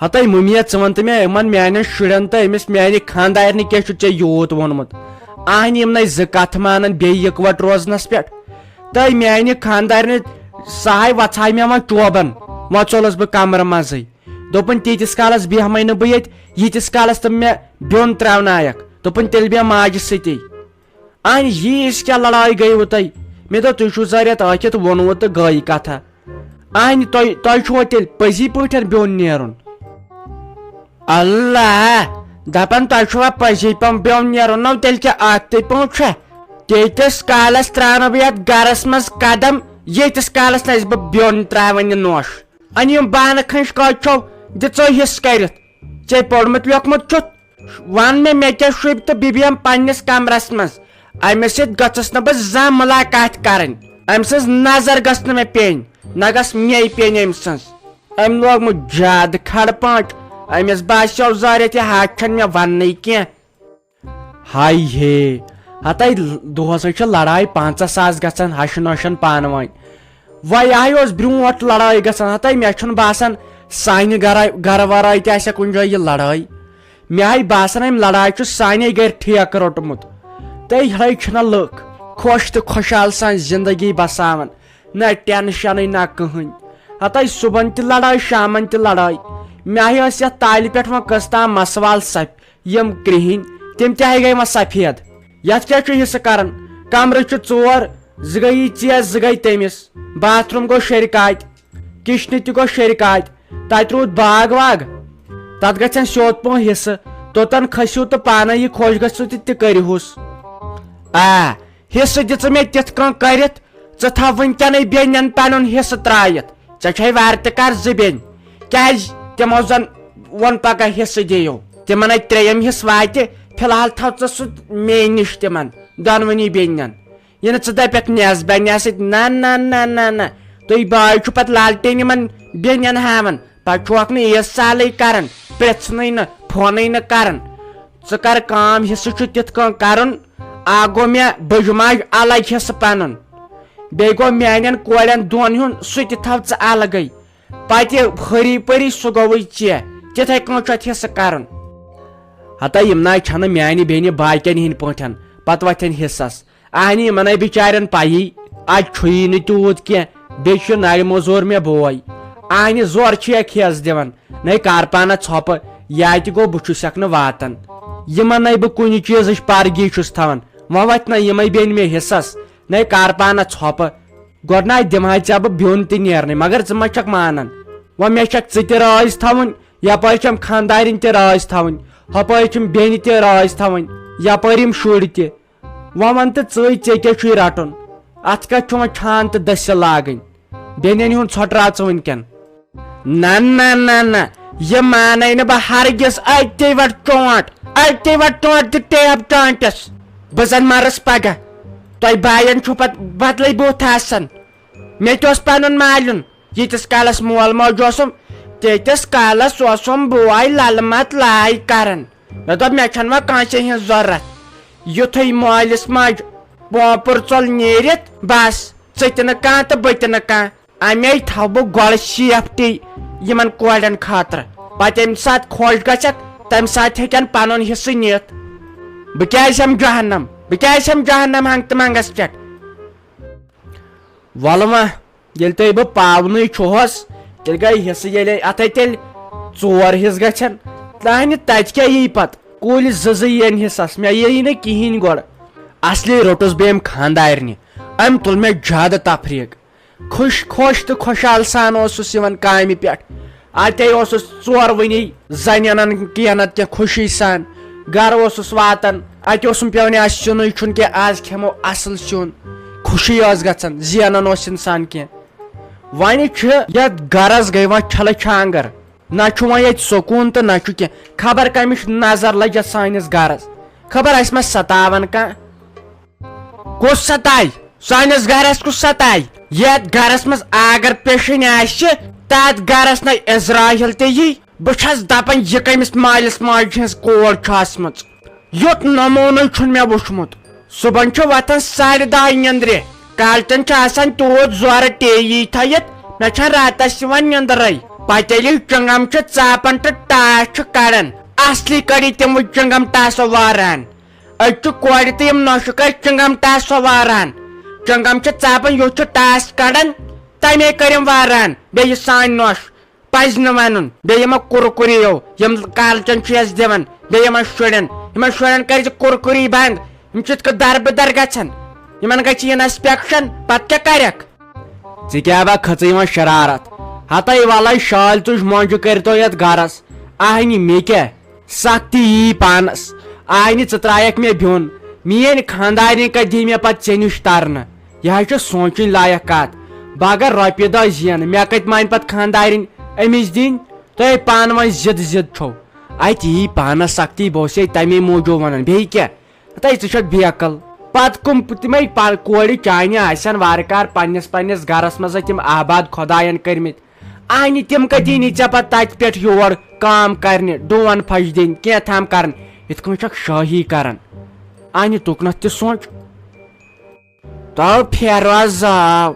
ہتائی mummy one تو من میان شرین تو امس میانہ خاندارنہ کیا ے یوت وونمت اہن یم ن زت مانن بیٚیہِ اِکوٹ روزنس پہ تو میانہ خاندارنہ سہاے وژھاے مے وۄنۍ ٹوبن وۄنۍ ژولُس بہٕ کمرٕ منٛزٕے دوٚپُن تیٖتِس کالس بیہمے نہٕ بہٕ ییٚتہِ ییٖتِس کالس تِم مےٚ بیوٚن ترٛاونایکھ دوٚپُن تیٚلہِ بیٚہہ ماجہِ سۭتی اہن ییٖژ کیٛاہ لڑٲے گٔیوٕ تۄہہِ مےٚ دوٚپ تُہۍ چھُو زٲرِتھ ٲکھِتھ ووٚنوٕ تہٕ گٔے کتھا اہن تۄہہِ چھُوا تیٚلہِ پٔزی پٲٹھۍ بیوٚن نیرُن اللہ دپان تۄہہِ چھُوا پٔزی پٲٹھۍ بیوٚن نیرُن نو تیٚلہِ کیٛاہ اکھتٕے پٲٹھۍ چھا تیٖتِس کالس ترٛاونہٕ بہٕ یتھ گرس منٛز قدم ییٖتِس کالس نہٕ بہٕ بیوٚن ترٛاوان یہِ نوٚش ان یِم بانہٕ کھنٛج کتہِ چھو دِژے حصہٕ کٔرِتھ ژےٚ پوٚرمُت لیوکھمُت چھُتھ ون مےٚ کیٛاہ شوٗبہِ تہٕ بہٕ بیہمہٕ پننِس کمرس منٛز أمِس سۭتۍ گٔژھٕس نہٕ بہٕ زانٛہہ مُلاقات کرٕنۍ أمۍ سٕنٛز نظر گٔژھ نہٕ مےٚ پیٚنۍ نہ گٔژھ مے پیٚنۍ أمۍ سٕنٛز أمۍ لوگمُت زیادٕ کھڑٕ پٲٹھۍ أمِس باسیو زٲرِتھ یہِ حق چھنہٕ مےٚ وننٕے کینٛہہ ہاے ہے ہتائی دۄہس چھِ لڑایہِ 50,000 گژھان ہشہِ نۄشن پانہٕ ؤنۍ وۄنۍ یہے اوس برونٛٹھ لڑٲے گژھان ہتائی مےٚ چھُنہٕ باسان سانہِ گرٕ ورٲے تہِ آسہِ کُنہِ جایہِ یہِ لڑٲے مےٚ ہاے باسان أمۍ لڑایہِ چھُ سانے گرِ ٹھیکہٕ روٚٹمُت تہٕ یِہے چھِنہ لُکھ خۄش تہٕ خۄشحال سان زندگی بساوان نہ ٹینشنٕے نہ کٕہٕنۍ ہتائی صبحن تہِ لڑٲے شامن تہِ لڑٲے مےٚ ہاے ٲس یتھ تالہِ پٮ۪ٹھ وۄنۍ کٔژ تام مسوال سپہِ یِم کرٛہِنۍ تِم تہِ ہاے گٔے وۄنۍ سفید یتھ کیٛاہ چھُ حصہٕ کران کمرٕ چھِ 4 زٕ گٔیی ژےٚ 2 گٔے تٔمِس باتھ روٗم گوٚو شیٚرِکاتہِ کچنہِ تہِ گوٚو شیٚرِکاتہِ تتہِ روٗد باغ واغ تتھ گژھن سیوٚد پٲٹھۍ حصہٕ توٚتن کھٔسِو تہٕ پانے یہِ خۄش گژھِو تہِ کٔرِہُس حصہٕ دِژٕ مےٚ تِتھ کٔنۍ کٔرِتھ ژٕ تھاو وٕنکیٚنٕے بیٚنٮ۪ن پنُن حصہٕ ترٛٲیِتھ ژےٚ چھے وارٕ تہِ کر 2 بیٚنہِ کیٛازِ تِمو زن ووٚن پگاہ حصہٕ دِیِو تِمن اَتہِ 3یِم حصہٕ واتہِ فلحال تھاو ژٕ سُہ مے نِش تِمن دۄنوٕنی بیٚنٮ۪ن یہِ نہٕ ژٕ دپکھ نٮ۪س بنہِ سۭتۍ نہ نہ نہ نہ نہ تُہۍ باے چھُ پتہٕ لالٹین یِمن بیٚنٮ۪ن ہاوان پتہٕ چھُوکھ نہٕ عیٖز سالٕے کران پرژھنٕے نہٕ فونٕے نہٕ کران ژٕ کر کٲم حصہٕ چھُ تِتھ کٔنۍ کرُن اکھ گوٚو مےٚ بٕجہِ ماجہِ الگ حصہٕ پنُن بیٚیہِ گوٚو میانٮ۪ن کورٮ۪ن 2 ہُنٛد سُہ تہِ تھاو ژٕ الگٕے پتہٕ ہری پٔری سُہ گوٚوٕے ژےٚ تِتھے کٔنۍ چھُ اتھ حصہٕ کرُن ہتائی یِم ناے چھنہٕ میانہِ بیٚنہِ باقین ہِنٛدۍ پٲٹھۍ پتہٕ وتھن حصس اہنہِ یِمن ہے بِچارٮ۪ن پیی اتہِ چھُیی نہٕ تیوٗت کینٛہہ بیٚیہِ چھُ نرِ موٚزوٗر مےٚ بوے اہنہِ زورٕ چھِیکھ حٮ۪س دِوان نے کارپانہ ژھۄپہٕ یا تہِ گوٚو بہٕ چھُسکھ نہٕ واتان یِمن ہے بہٕ کُنہِ چیٖزٕچ پرگی چھُس تھاوان وۄنۍ وتھِ نہ یِمے بیٚنہِ مےٚ حصس نے کارپانہ ژھۄپہٕ گۄڈٕنیتھ دِمہے ژےٚ بہٕ بیوٚن تہِ نیرنٕے مگر ژٕ ما چھکھ مانان وۄنۍ مےٚ چھکھ ژٕ تہِ رٲضۍ تھاوٕنۍ یپٲرۍ چھم خاندارِنۍ تہِ رٲضۍ تھاوٕنۍ ہپٲرۍ چھم بیٚنہِ تہِ رٲضۍ تھاوٕنۍ یپٲرۍ یِم شُرۍ تہِ وۄنۍ ون تہٕ ژٕے کیٛاہ چھُے رٹُن اتھ کتھ چھُ وۄنۍ ٹھان تہٕ دٔسِل لاگٕنۍ بیٚنٮ۪ن ہُنٛد ژھۄٹراو ژٕ وٕنکٮ۪ن نہ نہ نہ نہ یہِ مانے نہٕ بہٕ ہرگِز أتی وٹ ٹونٛٹ تہٕ ٹیپ ٹانٹس بہٕ زن مرس پگاہ تۄہہِ باین چھُ پتہٕ بدلٕے بُتھ آسان مےٚ تہِ اوس پنُن مالیُن ییٖتِس کالس مول موج اوسُم تیٖتِس کالس اوسُم بوے للہٕ مت لاے کران مےٚ دوٚپ مےٚ چھنہٕ وۄنۍ کٲنٛسہِ ہِنٛز ضروٗرت یُتھُے مٲلِس ماجہِ پوپُر ژوٚل نیٖرِتھ بس ژٕ تہِ نہٕ کانٛہہ تہٕ بہٕ تہِ نہٕ کانٛہہ اَمے تھاو بہٕ گۄڈٕ سیفٹی یِمن کورٮ۪ن خٲطرٕ پتہٕ ییٚمہِ ساتہٕ خۄش گژھکھ تمہِ ساتہٕ ہیٚکن پنُن حصہٕ نِتھ بہٕ کیٛازِ ہٮ۪مہٕ جہنم ہنٛگ تہٕ منٛگس پٮ۪ٹھ وَلہٕ وۄنۍ ییٚلہِ تۄہہِ بہٕ پاونٕے چھُہس تیٚلہِ گٔے حصہٕ ییٚلے اتھے تیٚلہِ 4 حصہٕ گژھن تانہِ تتہِ کیٛاہ یی پتہٕ کُلۍ 2 یِن حصس مےٚ یی نہٕ کِہینۍ گۄڈٕ اصلی روٚٹُس بہٕ أمۍ خاندارنہِ أمۍ تُل مےٚ زیادٕ تفریٖق خۄش تہٕ خۄشحال سان اوسُس یِوان کامہِ پٮ۪ٹھ اتے اوسُس 4 ؤنی زنہِ انان کینٛہہ نتہٕ کینٛہہ خوشی سان گرٕ اوسُس واتان اتہِ اوسُم پیٚوان آز سیُنٕے چھُنہٕ کینٛہہ آز کھٮ۪مو اصل سیُن خوشی ٲس گژھان زینان اوس انسان کینٛہہ وۄنۍ چھِ یتھ گرس گٔے وۄنۍ چھلہٕ چھانگر نہ چھُ وۄنۍ ییٚتہِ سکوٗن تہٕ نہ چھُ کینٛہہ خبر کمِچ نظر لٔج یتھ سٲنِس گرس خبر اسہِ ما ستاون کانٛہہ کُس ستایہِ سٲنِس گرس کُس ستایہِ یتھ گرس منٛز آگر پیشِنۍ آسہِ تتھ گرس نہ عزرایل تہِ یی بہٕ چھس دپان یہِ کٔمِس مٲلِس ماجہِ ہٕنٛز کور چھِ آسمٕژ یُتھ نموٗنٕے چھُنہٕ مےٚ وُچھمُت صبحن چھُ وتھان 10:30 نِندرِ کالچن چھِ آسان تیوٗت زورٕ ٹی وی تھٲیِتھ مےٚ چھنہٕ راتس یِوان نِندرے پتیلی چنگم ژاپان تو ٹاس کڑان اصلی کڑی تم چنگم ٹاسو واران اچھ کور تم نوشک چنگم ٹاسو واران چنگم ژاپان یہ ٹاس کڑان تمے کرم واران بیٚیہِ سان نوش پز ون بیٚیہِ کُرکُریو یم کالچن اس دِوان بیٚیہِ یمن شُرٮ۪ن کر کُرکُری بند یم دربدر گژھان یمن گژھِ انسپیکشن پتہٕ کیٛاہ کرکھ ژٕ کیٛاہ با کھژٕ یِوان شرارت ہتاے والے شال تُج مۄنجہِ کٔرتو یتھ گرس آے نہٕ مےٚ کیٛاہ سختی یی پانس آے نہٕ ژٕ ترٛایکھ مےٚ بیوٚن میٲنۍ خاندارنۍ کتھ دی مےٚ پتہٕ ژےٚ نِش ترنہٕ یہِ حظ چھِ سونٛچٕنۍ لایق کتھ بہٕ اگر رۄپیہِ دہ زینہٕ مےٚ کتہِ مانہِ پتہٕ خاندارنۍ أمِس دِنۍ تۄہہِ پانہٕ وۄنۍ ضد چھو اتہِ یی پانس سختی بہٕ اوسے تمے موٗجوٗب ونان بیٚیہِ کیٛاہ ہتاے ژٕ چھکھ بیقل پتہٕ کم تمے کورِ چانہِ آسن وارٕ کار پننس گرس منٛز تِم آباد خۄداین کٔرمٕتۍ آے نہٕ تِم کتی نی ژےٚ پتہٕ تتہِ پٮ۪ٹھ یور کٲم کرنہِ ڈوٗن پھش دِنۍ کینٛہہ کران یِتھ کٔنۍ چھکھ شٲہی کران آے نہٕ تُکنتھ تہِ سونٛچ تو پھیروا زاو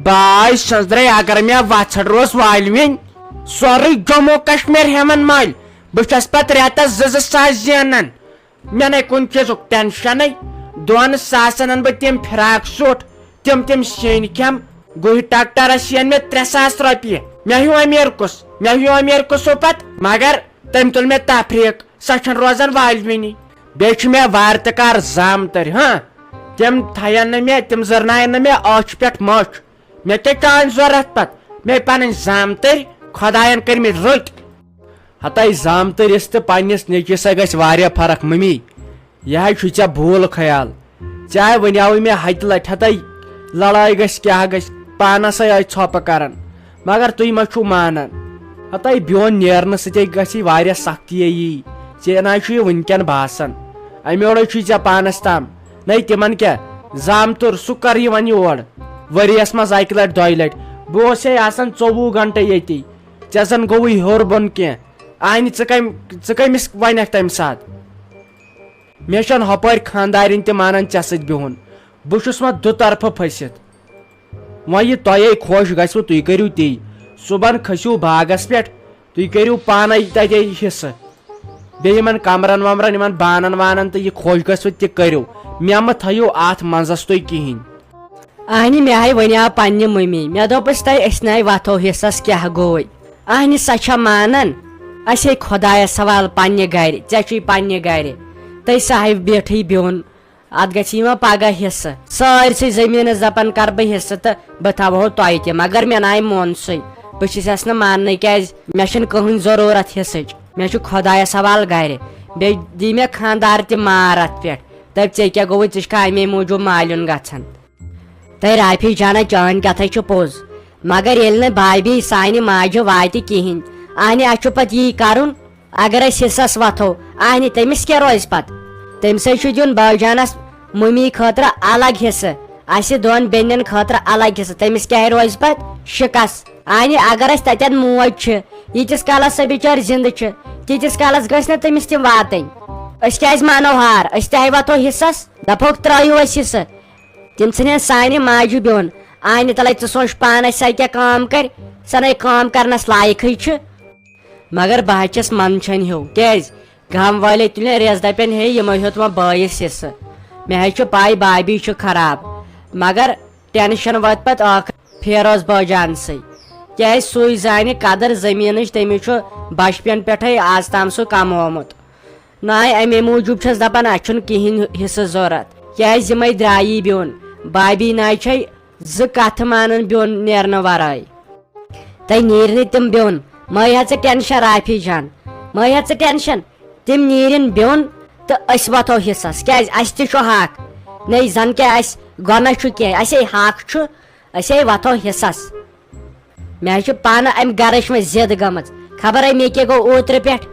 باے سنٛزرے اگر مےٚ وژھڑ روس والوٕنۍ سورُے جموں کشمیر ہیمن مٔلۍ بہٕ چھس پتہٕ رٮ۪تس 2,000 زینان مےٚ نَے کُنہِ چیٖزُک ٹینشنٕے 2,000 انہٕ بہٕ تِم فراک سوٗٹ تِم سِنۍ کھٮ۪م گُہہِ ٹریکٹرس ین مےٚ 3,000 رۄپیہِ مےٚ ہیوٗ امیرکُسو پتہٕ مگر تٔمۍ تُل مےٚ تفریٖق سۄ چھنہٕ روزان والوٕنی بیٚیہِ چھِ مےٚ وارٕ تہٕ کار زامتٕرۍ تِم تھاین نہٕ مےٚ تِم زرناین نہٕ مےٚ ٲچھ پٮ۪ٹھ مٔچھ مےٚ کیٛاہ چانہِ ضروٗرت پتہٕ مےٚ پنٕنۍ زامتٕرۍ خۄداین کٔرمٕتۍ رٔٹۍ ہتاے زامتٕرِس تہٕ پننس نیٚچوِس گژھِ واریاہ فرق ممی یہِ حظ چھُے ژےٚ بھوٗل خیال ژےٚ ونیاوٕے مےٚ ہتہِ لٹہِ ہتاے لڑٲے گژھِ کیٛاہ گژھِ پانسے آے ژھۄپہٕ کران مگر تُہۍ ما چھُو مانان ہتاے بیوٚن نیرنہٕ سۭتی گژھِ واریاہ سختی یی ژےٚ نہ چھُ یہِ وٕنکٮ۪ن باسان امہِ اورے چھُے ژےٚ پانس تام نَے تِمن کیٛاہ زامتُر سُہ کر یِوان یور ؤریس منٛز 1 لٹہِ 2 لٹہِ بہٕ اوسے آسان 24 گنٹہٕ ییٚتی ژےٚ زن گوٚوُے ہیوٚر بۄن کینٛہہ آے نہٕ ژٕ کٔمِس ونکھ تمہِ ساتہٕ مےٚ چھنہٕ ہۄپٲرۍ خاندارنۍ تہِ مانان ژےٚ سۭتۍ بِہُن بہٕ چھُس وۄنۍ دُطرفہٕ پھٔسِتھ وۄنۍ یہِ تۄہے خۄش گژھوٕ تُہۍ کٔرِو تی صُبحن کھٔسِو باغس پٮ۪ٹھ تُہۍ کٔرِو پانے تتے حصہٕ بیٚیہِ یِمن کمرن ومرن یِمن بانن وانن تہٕ یہِ خۄش گژھوٕ تہِ کٔرِو مےٚ مہ تھٲیِو اتھ منٛزس تُہۍ کِہینۍ اہنہِ مےٚ ہاے ونیاو پننہِ مٔمی مےٚ دوٚپُس تۄہہِ أسۍ ناے وتھو حصس کیٛاہ گوٚوے اہنہِ سۄ چھےٚ مانان أسۍ ہے خۄدایس حوالہٕ پننہِ گرِ ژےٚ چھُے پننہِ گرِ تُہۍ صاحب بیٹھٕے بِہُن اتھ گژھِ یِوان پگہہ حصہٕ سٲرسٕے زٔمیٖنس دپان کر بہٕ حصہٕ تہٕ بہٕ تھاوہو تۄہہِ تہِ مگر مےٚ ناے مونسٕے بہٕ چھس نہٕ ماننٕے کیٛازِ مےٚ چھنہٕ کٕہٕنۍ ضروٗرت حصٕچ مےٚ چھُ خۄدایس حوالہٕ گرِ بیٚیہِ دی مےٚ خاندار تہِ مار اتھ پٮ۪ٹھ دپ ژےٚ کیٛاہ گوٚوُے ژٕ چھکھا امے موٗجوٗب مالیُن گژھان تۄہہِ رافی جانا چٲنۍ کتھے چھُ پوٚز مگر ییٚلہِ نہٕ بھابھی سانہِ ماجہِ واتہِ کِہینۍ اہنہِ اسہِ چھُ پتہٕ یی کرُن اگر أسۍ حصس وتھو اہنہِ تٔمِس کیٛاہ روزِ پتہٕ تٔمسٕے چھُ دیُن بٲجانس مٔمی خٲطرٕ الگ حصہٕ اسہِ دۄن بیٚنٮ۪ن خٲطرٕ الگ حصہٕ تٔمِس کیٛاہ روزِ پتہٕ شِکس اہنہِ اگر اسہِ تتٮ۪ن موج چھِ ییٖتِس کالس سۄ بِچٲر زنٛدٕ چھِ تیٖتِس کالس گژھِ نہٕ تٔمِس تِم واتٕنۍ أسۍ کیٛازِ مانو ہار أسۍ تہِ ہے وتھو حصس دپہوکھ ترٲیِو أسۍ حصہٕ تِم ژھٕنن سانہِ ماجہِ بِہُن اہنہِ تلے ژٕ سونٛچ پانس سۄ کیٛاہ کٲم کرِ سۄ نَے کٲم کرنس لایقٕے چھِ مگر بہٕ حظ چھس منٛدچھان ہیوٗ کیٛازِ گام والے تُلن ریٚس دپن ہے یِمو ہیوٚت وۄنۍ بٲیِس حصہٕ مےٚ حظ چھُ پاے بھابھی چھُ خراب مگر ٹینشن واتہِ پتہٕ ٲخر فیروز بٲجانسٕے کیٛازِ سُے زانہِ قدر زٔمیٖنٕچ تٔمِس چھُ بچپن پٮ۪ٹھے آز تام سُہ کمومُت ناے امے موٗجوٗب چھس دپان اسہِ چھُنہٕ کِہینۍ حصہٕ ضروٗرت کیٛازِ یِمے درٛایی بیوٚن بھابھی ناے چھے 2 کتھٕ مانان بیوٚن نیرنہٕ ورٲے تۄہہِ نیرِ نہٕ تِم بیوٚن مہ ہیٚہ ژٕ ٹینشن رافی جان مہ ہیٚہ ژٕ ٹینشن تِم نیرن بیوٚن تہٕ أسۍ وتھو حصس کیٛازِ اسہِ تہِ چھُ حق نَے زن کیٛاہ اسہِ گۄناہ چھُ کینٛہہ اسے حق چھُ أسۍ ہے وتھو حصس مےٚ حظ چھُ پانہٕ امہِ گرٕچ وۄنۍ ضد گٔمٕژ خبر ہے مےٚ کیٛاہ گوٚو اوترٕ پٮ۪ٹھ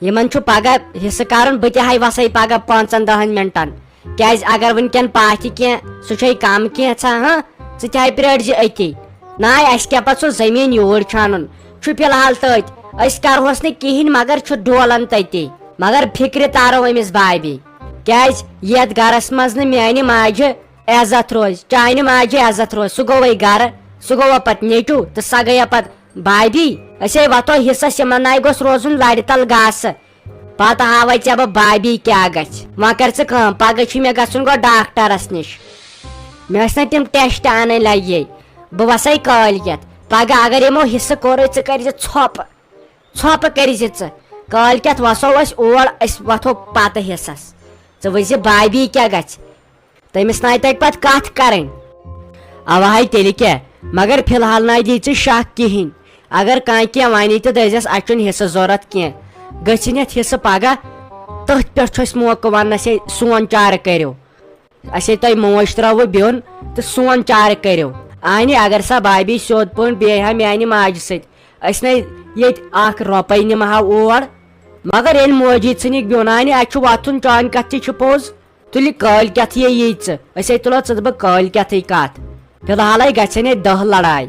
یِمن چھُ پگہہ حصہٕ کرُن بہٕ تہِ ہاے وسے پگہہ 5-10 منٹن کیٛازِ اگر ؤنکیٚن پاتھِ کینٛہہ سُہ چھے کم کینٛژھا ژٕ تہِ ہاے پرٛٲرۍزِ أتی ناے اسہِ کیٛاہ پتہٕ سُہ زٔمیٖن یوٗرۍ چھانُن چھُ فِلحال تٔتۍ أسۍ کرہوس نہٕ کِہینۍ مگر چھُ ڈولان تٔتی مگر فِکرِ تارو أمِس بھابھی کیٛازِ یتھ گرس منٛز نہٕ میانہِ ماجہِ عزت روزِ چانہِ ماجہِ عزت روزِ سُہ گوٚوے گرٕ سُہ گوٚوا پتہٕ نیٚچوٗ تہٕ سۄ گٔیا پتہٕ بھابھی أسے واتو حصس یمن آئی گوس روزن لڑِ تل گاسہٕ پتہٕ ہاوے ژےٚ بہٕ بابی کیٛاہ گژھِ وۄنۍ کر ژٕ کٲم پگہہ چھُ مےٚ گژھُن گۄڈٕ ڈاکٹرس نِش مےٚ ٲسۍ نہ تِم ٹیسٹ انٕنۍ لگے بہٕ وسے کٲلکٮ۪تھ پگہہ اگر یِمو حصہٕ کوٚرُے ژٕ کٔرزِ ژھۄپہٕ کٔرزِ ژٕ کٲلکٮ۪تھ وسو أسۍ اور أسۍ وتھو پتہٕ حصس ژٕ وٕچھزِ بابی کیٛاہ گژھِ تٔمِس ناے تگہِ پتہٕ کتھ کرٕنۍ اوا ہے تیٚلہِ کیٛاہ مگر فی الحال ناے دی ژٕ شک کہیٖنۍ اگر کانٛہہ کینٛہہ ونی تہٕ دٔپزٮ۪س اَسہِ چھُنہٕ حصہٕ ضوٚرتھ کینٛہہ گٔژھِنۍ یتھ حصہٕ پگہہ تٔتھۍ پٮ۪ٹھ چھُ اَسہِ موقعہٕ وننس ہے سون چارٕ کٔرِو اَسے تۄہہِ موج ترٲوٕ بیوٚن تہٕ سون چارٕ کٔرِو اہنہِ اگر سا بابی سیوٚد پٲٹھۍ بیٚیہِ ہا میانہِ ماجہِ سۭتۍ أسۍ نَے ییٚتہِ اکھ رۄپے نِمہٕ ہاو اور مگر ییٚلہِ موجی ژھٕنِکھ بیوٚن اہنہِ اَتہِ چھُ وۄتھُن چانہِ کتھ تہِ چھِ پوٚز تُلہِ کٲلکٮ۪تھ یی ژٕ أسے تُلو ژٕ تہٕ بہٕ کٲلکٮ۪تھٕے کتھ فی الحالے گژھن ییٚتہِ 10 لڑایہِ